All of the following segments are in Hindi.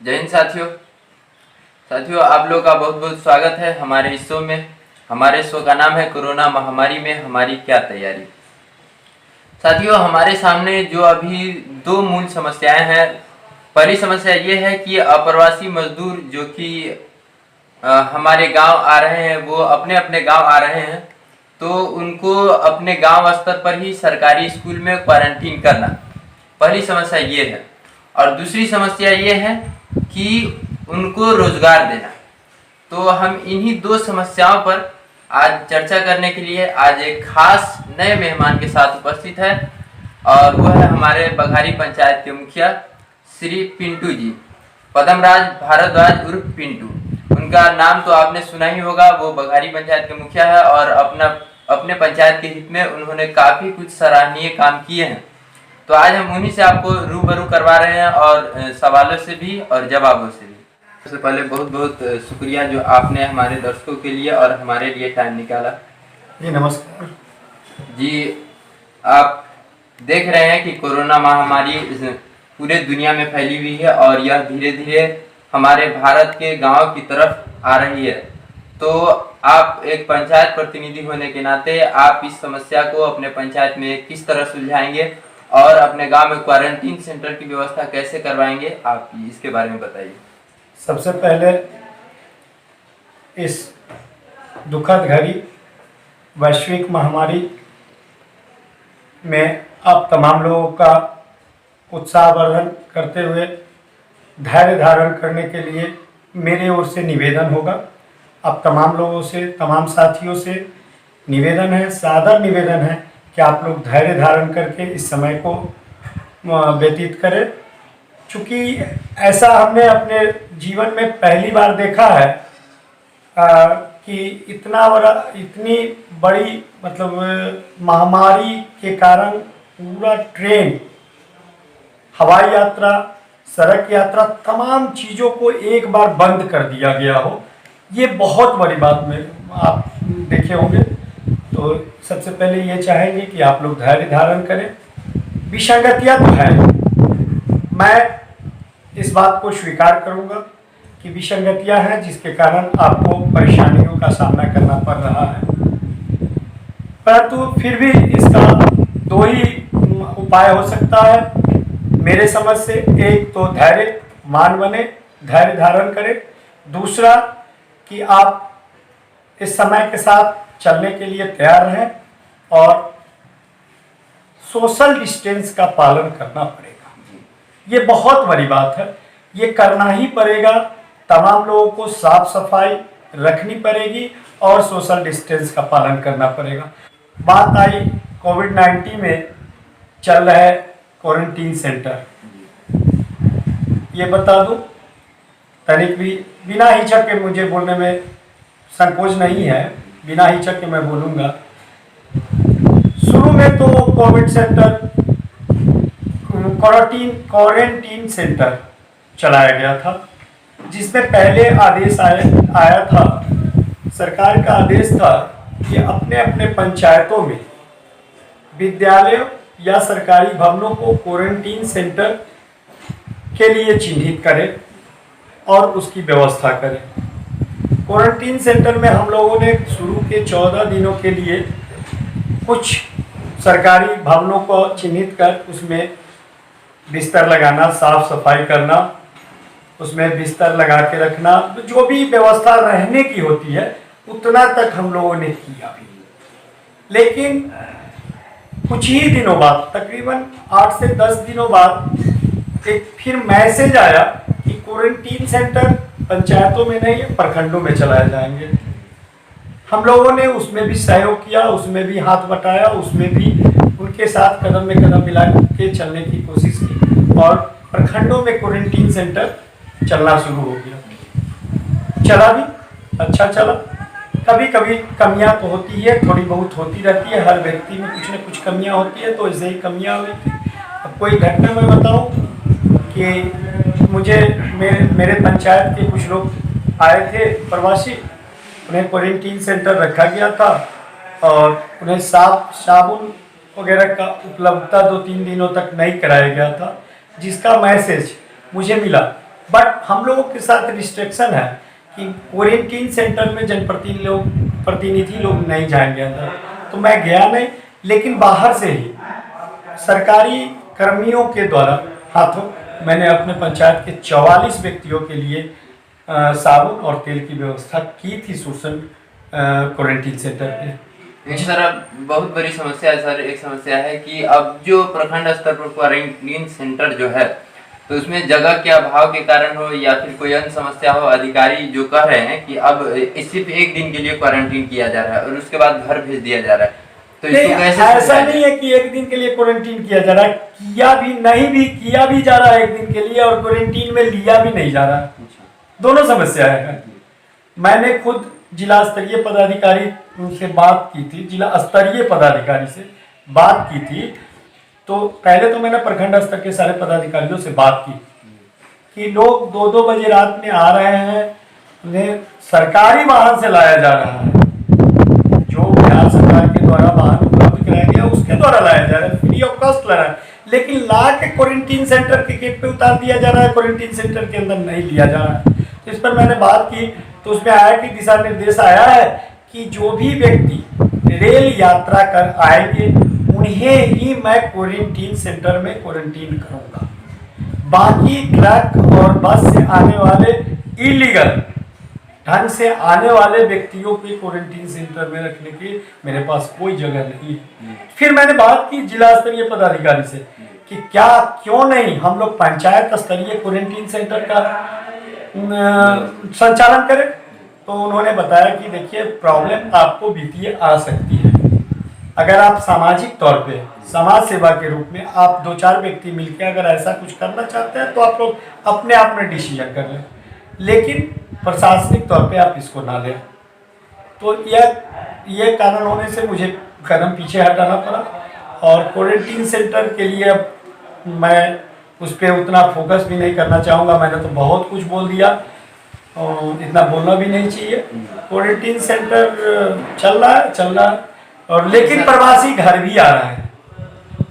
जय हिंद साथियों आप लोग का बहुत बहुत स्वागत है हमारे इस शो में। हमारे शो का नाम है कोरोना महामारी में हमारी क्या तैयारी। साथियों, हमारे सामने जो अभी दो मूल समस्याएं हैं। पहली समस्या ये है कि अप्रवासी मजदूर जो कि हमारे गांव आ रहे हैं, वो अपने अपने गांव आ रहे हैं, तो उनको अपने गांव स्तर पर ही सरकारी स्कूल में क्वारंटीन करना, पहली समस्या ये है। और दूसरी समस्या ये है कि उनको रोजगार देना। तो हम इन्हीं दो समस्याओं पर आज चर्चा करने के लिए आज एक खास नए मेहमान के साथ उपस्थित है, और वो है हमारे बघारी पंचायत के मुखिया श्री पिंटू जी, पदमराज भारद्वाज उर्फ पिंटू। उनका नाम तो आपने सुना ही होगा। वो बघारी पंचायत के मुखिया है और अपने पंचायत के हित में उन्होंने काफी कुछ सराहनीय काम किए हैं। तो आज हम उन्हीं से आपको रूबरू करवा रहे हैं, और सवालों से भी और जवाबों से भी। सबसे पहले बहुत बहुत शुक्रिया जो आपने हमारे दर्शकों के लिए और हमारे लिए टाइम निकाला। जी नमस्कार जी, आप देख रहे हैं कि कोरोना महामारी पूरे दुनिया में फैली हुई है और यह धीरे धीरे हमारे भारत के गांव की तरफ आ रही है। तो आप एक पंचायत प्रतिनिधि होने के नाते आप इस समस्या को अपने पंचायत में किस तरह सुलझाएंगे और अपने गांव में क्वारंटीन सेंटर की व्यवस्था कैसे करवाएंगे, आप इसके बारे में बताइए। सबसे पहले इस दुखद घड़ी वैश्विक महामारी में आप तमाम लोगों का उत्साहवर्धन करते हुए धैर्य धारण करने के लिए मेरे ओर से निवेदन होगा। आप तमाम लोगों से, तमाम साथियों से निवेदन है, सादर निवेदन है कि आप लोग धैर्य धारण करके इस समय को व्यतीत करें। चूँकि ऐसा हमने अपने जीवन में पहली बार देखा है कि इतनी बड़ी महामारी के कारण पूरा ट्रेन, हवाई यात्रा, सड़क यात्रा, तमाम चीज़ों को एक बार बंद कर दिया गया हो। ये बहुत बड़ी बात में आप देखे होंगे। तो सबसे पहले ये चाहेंगे कि आप लोग धैर्य धारण करें। विसंगतियाँ तो है, मैं इस बात को स्वीकार करूंगा कि विसंगतियाँ हैं जिसके कारण आपको परेशानियों का सामना करना पड़ रहा है, परंतु फिर भी इसका दो ही उपाय हो सकता है मेरे समझ से। एक तो धैर्यवान बने, धैर्य धारण करें। दूसरा कि आप इस समय के साथ चलने के लिए तैयार रहें और सोशल डिस्टेंस का पालन करना पड़ेगा। ये बहुत बड़ी बात है, ये करना ही पड़ेगा। तमाम लोगों को साफ सफाई रखनी पड़ेगी और सोशल डिस्टेंस का पालन करना पड़ेगा। बात आई कोविड-19 में चल रहे क्वारंटीन सेंटर। ये बता दूं, तनिक भी बिना हिचक के मुझे बोलने में संकोच नहीं है, बिना हिचक के मैं बोलूँगा। शुरू में तो कोविड सेंटर, क्वारंटीन सेंटर चलाया गया था, जिसमें पहले आदेश आया था, सरकार का आदेश था कि अपने अपने पंचायतों में विद्यालयों या सरकारी भवनों को क्वारंटीन सेंटर के लिए चिन्हित करें और उसकी व्यवस्था करें। क्वारंटीन सेंटर में हम लोगों ने शुरू के 14 दिनों के लिए कुछ सरकारी भवनों को चिन्हित कर उसमें बिस्तर लगाना, साफ सफाई करना, उसमें बिस्तर लगा के रखना, जो भी व्यवस्था रहने की होती है उतना तक हम लोगों ने किया भी। लेकिन कुछ ही दिनों बाद, तकरीबन 8 से 10 दिनों बाद एक फिर मैसेज आया कि क्वारंटीन सेंटर पंचायतों में नहीं, प्रखंडों में चलाए जाएंगे। हम लोगों ने उसमें भी सहयोग किया, उसमें भी हाथ बटाया, उसमें भी उनके साथ कदम में कदम मिला के चलने की कोशिश की और प्रखंडों में क्वारंटीन सेंटर चलना शुरू हो गया। चला भी अच्छा चला। कभी कभी कमियां तो होती है, थोड़ी बहुत होती रहती है, हर व्यक्ति में कुछ न कुछ कमियां होती है, तो ऐसे ही कमियां हुई थी। अब कोई घटना मैं बताऊं कि मुझे मेरे पंचायत के कुछ लोग आए थे प्रवासी, उन्हें क्वारंटीन सेंटर रखा गया था और उन्हें साबुन वगैरह का उपलब्धता 2-3 दिनों तक नहीं कराया गया था, जिसका मैसेज मुझे मिला बट हम लोगों के साथ रिस्ट्रिक्शन है कि क्वारंटीन सेंटर में प्रतिनिधि लोग नहीं जाएंगे अंदर, तो मैं गया नहीं, लेकिन बाहर से ही सरकारी कर्मियों के द्वारा हाथों मैंने अपने पंचायत के 44 व्यक्तियों के लिए साबुन और तेल की व्यवस्था की थी सूसन क्वारंटीन सेंटर पे। एक सर अब बहुत बड़ी समस्या है सर। एक समस्या है कि अब जो प्रखंड स्तर पर क्वारंटीन सेंटर जो है, तो उसमें जगह के अभाव के कारण हो या फिर कोई अन्य समस्या हो, अधिकारी जो कह रहे हैं कि अब सिर्फ एक दिन के लिए क्वारंटीन किया जा रहा है और उसके बाद घर भेज दिया जा रहा है, तो इसको कैसे ऐसा नहीं है कि एक दिन के लिए क्वारंटीन किया जा रहा है, किया भी जा रहा है एक दिन के लिए, और क्वारंटीन में लिया भी नहीं जा रहा है। दोनों समस्या है। मैंने खुद जिला स्तरीय पदाधिकारी से बात की थी, जिला स्तरीय पदाधिकारी से बात की थी, तो पहले तो मैंने प्रखंड स्तर के सारे पदाधिकारियों से बात की कि लोग 2-2 बजे रात में आ रहे हैं, उन्हें सरकारी वाहन से लाया जा रहा है, जो बिहार सरकार के द्वारा वाहन उपलब्ध कराया गया उसके द्वारा लाया जा रहा है, फ्री ऑफ कॉस्ट ला रहा है, लेकिन ला के क्वारंटीन सेंटर के गेट पे उतार दिया जा रहा है, क्वारंटीन सेंटर के अंदर नहीं लिया जा रहा है। तो इस पर मैंने बात की, तो उसमें आया कि दिशा निर्देश आया है कि जो भी व्यक्ति रेल यात्रा कर आएंगे उन्हें ही मैं क्वारंटीन सेंटर में क्वारंटीन करूंगा। बाकी ट्रक और बस से आने वाले इलीगल ढंग से आने वाले व्यक्तियों के क्वारंटीन सेंटर में रखने की मेरे पास कोई जगह नहीं है। फिर मैंने बात की जिला स्तरीय पदाधिकारी से कि क्यों नहीं हम लोग पंचायत स्तरीय क्वारंटीन सेंटर का संचालन करें। तो उन्होंने बताया कि देखिए प्रॉब्लम आपको वित्तीय आ सकती है, अगर आप सामाजिक तौर पे समाज सेवा के रूप में आप 2-4 व्यक्ति मिलकर अगर ऐसा कुछ करना चाहते हैं तो आप लोग अपने आप में डिसीजन कर लें, लेकिन प्रशासनिक तौर पे आप इसको ना लें। तो यह कारण होने से मुझे कदम पीछे हटाना पड़ा, और क्वारंटीन सेंटर के लिए अब मैं उस पर उतना फोकस भी नहीं करना चाहूँगा। मैंने तो बहुत कुछ बोल दिया और इतना बोलना भी नहीं चाहिए। क्वारंटीन सेंटर चल रहा है और लेकिन प्रवासी घर भी आ रहा है,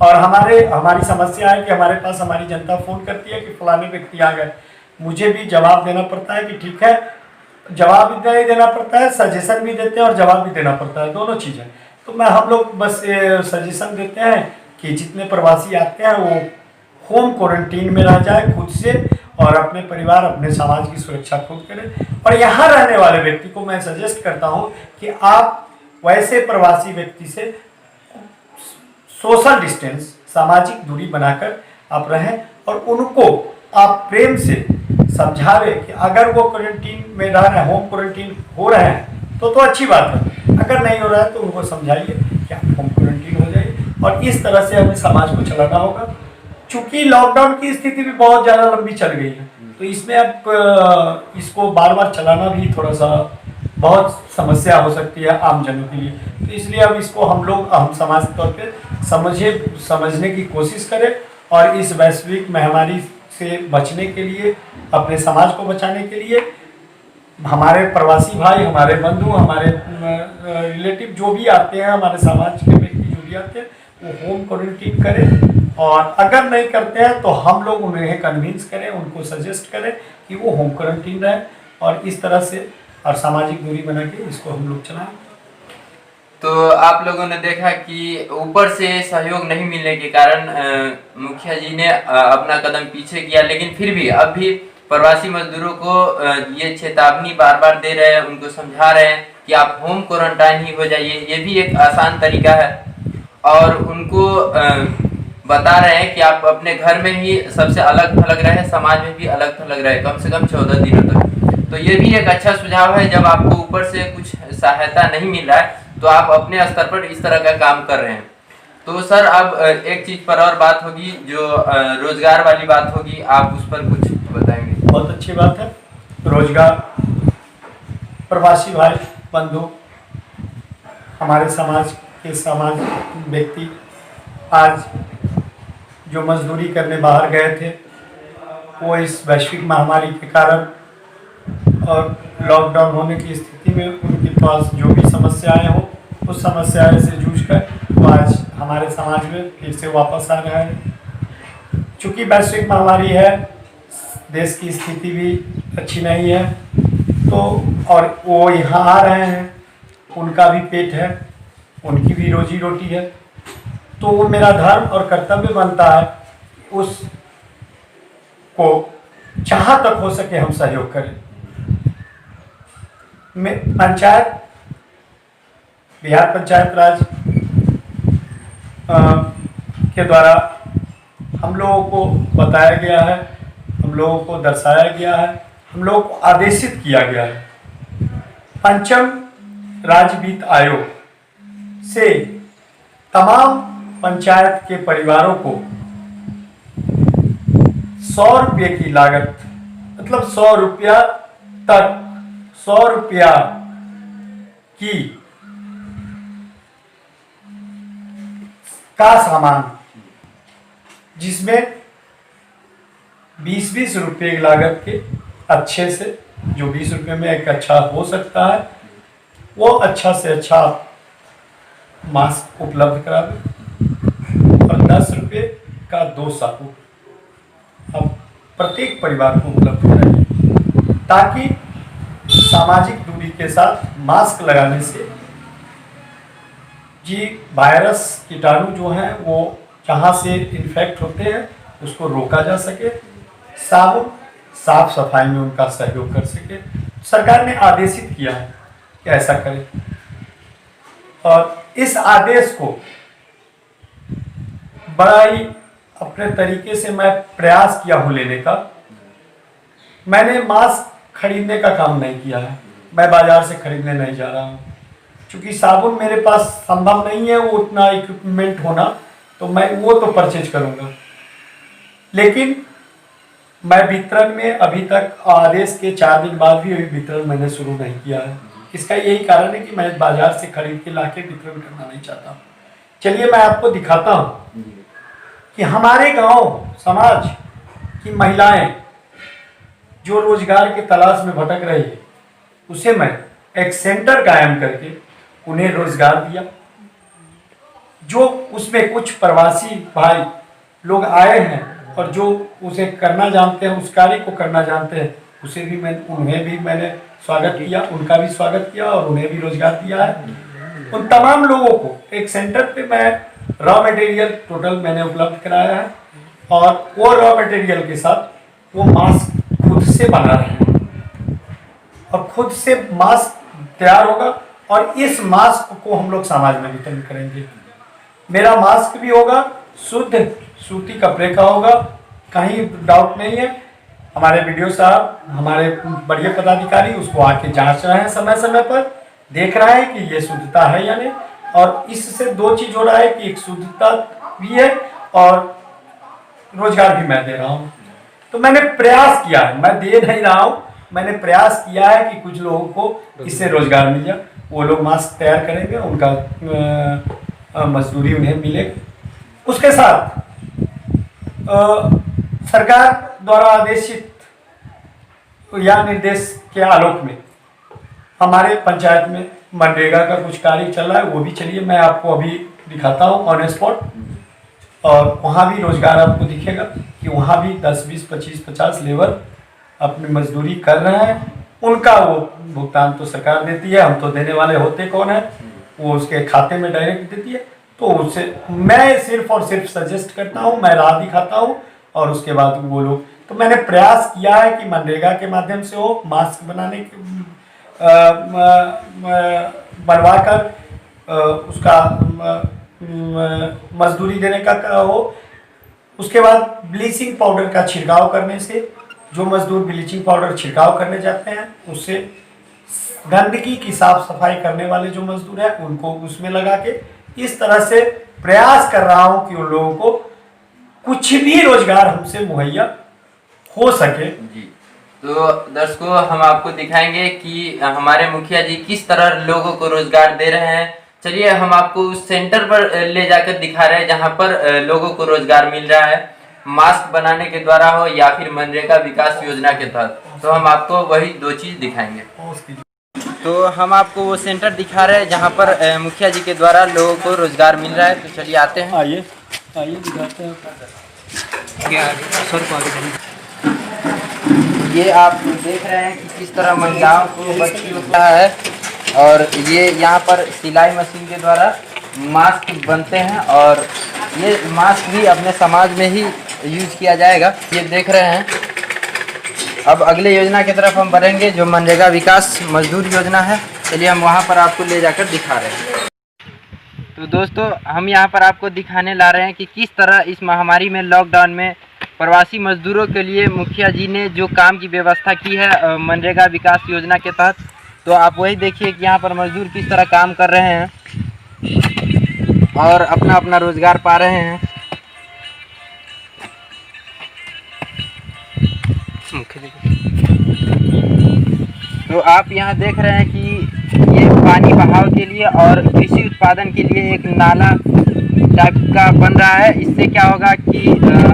और हमारी समस्या है कि हमारे पास हमारी जनता फ़ोन करती है कि फलाने व्यक्ति आ गए, मुझे भी जवाब देना पड़ता है कि ठीक है, जवाब भी नहीं देना पड़ता है, सजेशन भी देते हैं और जवाब भी देना पड़ता है, दोनों चीज़ें। तो हम लोग बस सजेशन देते हैं कि जितने प्रवासी आते हैं वो होम क्वारंटीन में रह जाए खुद से, और अपने परिवार अपने समाज की सुरक्षा खुद करें। और यहाँ रहने वाले व्यक्ति को मैं सजेस्ट करता हूँ कि आप वैसे प्रवासी व्यक्ति से सोशल डिस्टेंस सामाजिक दूरी बनाकर आप रहें, और उनको आप प्रेम से समझावे कि अगर वो क्वारंटीन में रह रहे हैं, होम क्वारंटीन हो रहे हैं तो अच्छी बात है, अगर नहीं हो रहा है तो उनको समझाइए कि आप होम क्वारंटीन हो जाइए। और इस तरह से हमें समाज को चलाना होगा। चूंकि लॉकडाउन की स्थिति भी बहुत ज़्यादा लंबी चल गई है, तो इसमें अब इसको बार बार चलाना भी थोड़ा सा बहुत समस्या हो सकती है आम जनों के लिए। तो इसलिए अब इसको हम समाज के तौर पे समझने की कोशिश करें, और इस वैश्विक महामारी से बचने के लिए, अपने समाज को बचाने के लिए, हमारे प्रवासी भाई, हमारे बंधु, हमारे रिलेटिव जो भी आते हैं, हमारे समाज के व्यक्ति जो भी आते हैं, वो होम क्वारंटीन करें। और अगर नहीं करते हैं तो हम लोग उन्हें कन्विंस करें, उनको सजेस्ट करें कि वो होम क्वारंटीन रहें, और इस तरह से और सामाजिक दूरी बना के इसको हम लोग चलाएं। तो आप लोगों ने देखा कि ऊपर से सहयोग नहीं मिलने के कारण मुखिया जी ने अपना कदम पीछे किया, लेकिन फिर भी अब भी प्रवासी मजदूरों को ये चेतावनी बार बार दे रहे हैं, उनको समझा रहे हैं कि आप होम क्वारंटाइन ही हो जाइए, ये भी एक आसान तरीका है, और उनको बता रहे हैं कि आप अपने घर में ही सबसे अलग थलग रहे, समाज में भी अलग थलग रहे कम से कम 14 दिनों तक। तो ये भी एक अच्छा सुझाव है। जब आपको ऊपर से कुछ सहायता नहीं मिल रहा है तो आप अपने स्तर पर इस तरह का काम कर रहे हैं। तो सर अब एक चीज पर और बात होगी, जो रोजगार वाली बात होगी, आप उस पर कुछ बताएंगे? बहुत अच्छी बात है। रोजगार, प्रवासी भाई बंधु, हमारे समाज व्यक्ति आज जो मजदूरी करने बाहर गए थे, वो इस वैश्विक महामारी के कारण और लॉकडाउन होने की स्थिति में उनके पास जो भी समस्याएं हो, उस समस्याएं से जूझकर वो आज हमारे समाज में फिर से वापस आ रहा है। चूँकि वैश्विक महामारी है, देश की स्थिति भी अच्छी नहीं है, तो और वो यहाँ आ रहे हैं, उनका भी पेट है, उनकी भी रोजी रोटी है, तो वो मेरा धर्म और कर्तव्य बनता है उस को जहाँ तक हो सके हम सहयोग करें। पंचायत, बिहार पंचायत राज के द्वारा हम लोगों को बताया गया है, हम लोगों को दर्शाया गया है, हम लोगों को आदेशित किया गया है। पंचम राज्य वित्त आयोग से तमाम पंचायत के परिवारों को 100 रुपये की लागत, मतलब 100 रुपया तक, 100 रुपया की का सामान, जिसमें 20-20 रुपये की लागत के अच्छे से, जो 20 रुपये में एक अच्छा हो सकता है, वो अच्छा से अच्छा मास्क उपलब्ध करावे और 10 रुपये का 2 साबुन अब प्रत्येक परिवार को उपलब्ध कराइए, ताकि सामाजिक दूरी के साथ मास्क लगाने से जी वायरस कीटाणु जो हैं वो जहाँ से इन्फेक्ट होते हैं उसको रोका जा सके, साबुन साफ सफाई में उनका सहयोग कर सके। सरकार ने आदेशित किया है कि ऐसा करें, और इस आदेश को बड़ा ही अपने तरीके से मैं प्रयास किया हूँ लेने का। मैंने मास्क खरीदने का काम नहीं किया है, मैं बाजार से खरीदने नहीं जा रहा हूँ, क्योंकि साबुन मेरे पास संभव नहीं है वो उतना इक्विपमेंट होना, तो मैं वो तो परचेज करूँगा, लेकिन मैं वितरण में अभी तक आदेश के 4 दिन बाद भी अभी वितरण मैंने शुरू नहीं किया है। इसका यही कारण है कि मैं बाजार से खरीद के लाके वितरण करना नहीं चाहता। चलिए मैं आपको दिखाता हूँ कि हमारे गांव समाज की महिलाएं जो रोजगार के तलाश में भटक रही है, उसे मैं एक सेंटर कायम करके उन्हें रोजगार दिया। जो उसमें कुछ प्रवासी भाई लोग आए हैं और जो उसे करना जानते हैं, उस कार्य को करना जानते हैं, उन्हें भी मैंने स्वागत किया, उनका भी स्वागत किया और उन्हें भी रोजगार दिया है। उन तमाम लोगों को एक सेंटर पे मैं रॉ मटेरियल टोटल मैंने उपलब्ध कराया है, और वो रॉ मटेरियल के साथ वो मास्क खुद से बना रहे हैं और खुद से मास्क तैयार होगा, और इस मास्क को हम लोग समाज में वितरण करेंगे। मेरा मास्क भी होगा शुद्ध सूती कपड़े का होगा, कहीं डाउट नहीं है। हमारे वीडियो साहब, हमारे बड़े पदाधिकारी उसको आके जांच रहे हैं, समय समय पर देख रहे हैं कि ये शुद्धता है या नहीं, और इससे 2 चीज हो रहा है कि एक शुद्धता भी है और रोजगार भी मैं दे रहा हूँ। तो मैंने प्रयास किया है, मैं दे नहीं रहा हूँ, मैंने प्रयास किया है कि कुछ लोगों को इससे रोजगार मिल जाए। वो लोग मास्क तैयार करेंगे, उनका मजदूरी उन्हें मिलेगी। उसके साथ सरकार द्वारा आदेशित या निर्देश के आलोक में हमारे पंचायत में मनरेगा का कुछ कार्य चल रहा है, वो भी चलिए मैं आपको अभी दिखाता हूँ ऑन स्पॉट, और वहाँ भी रोजगार आपको दिखेगा कि वहाँ भी 10, 20, 25, 50 लेबर अपनी मजदूरी कर रहे हैं। उनका वो भुगतान तो सरकार देती है, हम तो देने वाले होते कौन है, वो उसके खाते में डायरेक्ट देती है। तो उससे मैं सिर्फ और सिर्फ सजेस्ट करता हूँ, मैं राह दिखाता हूँ, और उसके बाद वो लोग, तो मैंने प्रयास किया है कि मनरेगा के माध्यम से हो, मास्क बनाने के बनवा कर उसका मजदूरी देने का हो। उसके बाद ब्लीचिंग पाउडर का छिड़काव करने से, जो मजदूर ब्लीचिंग पाउडर छिड़काव करने जाते हैं, उससे गंदगी की साफ सफाई करने वाले जो मजदूर हैं उनको उसमें लगा के, इस तरह से प्रयास कर रहा हूं कि उन लोगों को कुछ भी रोजगार हमसे मुहैया हो सके। जी, तो दर्शकों हम आपको दिखाएंगे कि हमारे मुखिया जी किस तरह लोगों को रोजगार दे रहे हैं। चलिए हम आपको उस सेंटर पर ले जाकर दिखा रहे हैं जहां पर लोगों को रोजगार मिल रहा है, मास्क बनाने के द्वारा हो या फिर मनरेगा विकास योजना के तहत। तो हम आपको वही 2 चीज दिखाएंगे। तो हम आपको वो सेंटर दिखा रहे हैं जहाँ पर मुखिया जी के द्वारा लोगों को रोजगार मिल रहा है। तो चलिए आते हैं, आइए दिखाते हैं। ये आप देख रहे हैं कि किस तरह महिलाओं को बच्ची होता है, और ये यहाँ पर सिलाई मशीन के द्वारा मास्क बनते हैं, और ये मास्क भी अपने समाज में ही यूज किया जाएगा। ये देख रहे हैं। अब अगले योजना की तरफ हम बढ़ेंगे, जो मनरेगा विकास मजदूर योजना है। चलिए हम वहाँ पर आपको ले जाकर दिखा रहे हैं। तो दोस्तों, हम यहाँ पर आपको दिखाने ला रहे हैं कि किस तरह इस महामारी में, लॉकडाउन में, प्रवासी मजदूरों के लिए मुखिया जी ने जो काम की व्यवस्था की है मनरेगा विकास योजना के तहत। तो आप वही देखिए कि यहाँ पर मजदूर किस तरह काम कर रहे हैं और अपना अपना रोजगार पा रहे हैं। तो आप यहाँ देख रहे हैं कि ये पानी बहाव के लिए और कृषि उत्पादन के लिए एक नाला टाइप का बन रहा है। इससे क्या होगा कि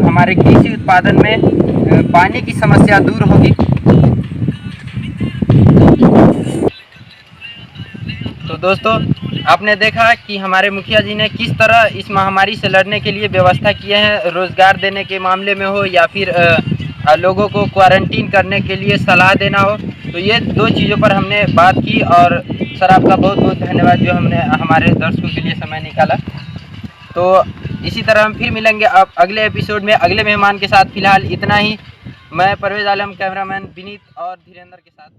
हमारे कृषि उत्पादन में पानी की समस्या दूर होगी। तो दोस्तों, आपने देखा कि हमारे मुखिया जी ने किस तरह इस महामारी से लड़ने के लिए व्यवस्था किए हैं, रोजगार देने के मामले में हो या फिर लोगों को क्वारंटीन करने के लिए सलाह देना हो। तो ये दो चीज़ों पर हमने बात की, और सर आपका बहुत बहुत धन्यवाद जो हमने हमारे दर्शकों के लिए समय निकाला। तो इसी तरह हम फिर मिलेंगे अब अगले एपिसोड में अगले मेहमान के साथ। फिलहाल इतना ही। मैं परवेज आलम, कैमरामैन विनीत और धीरेन्द्र के साथ।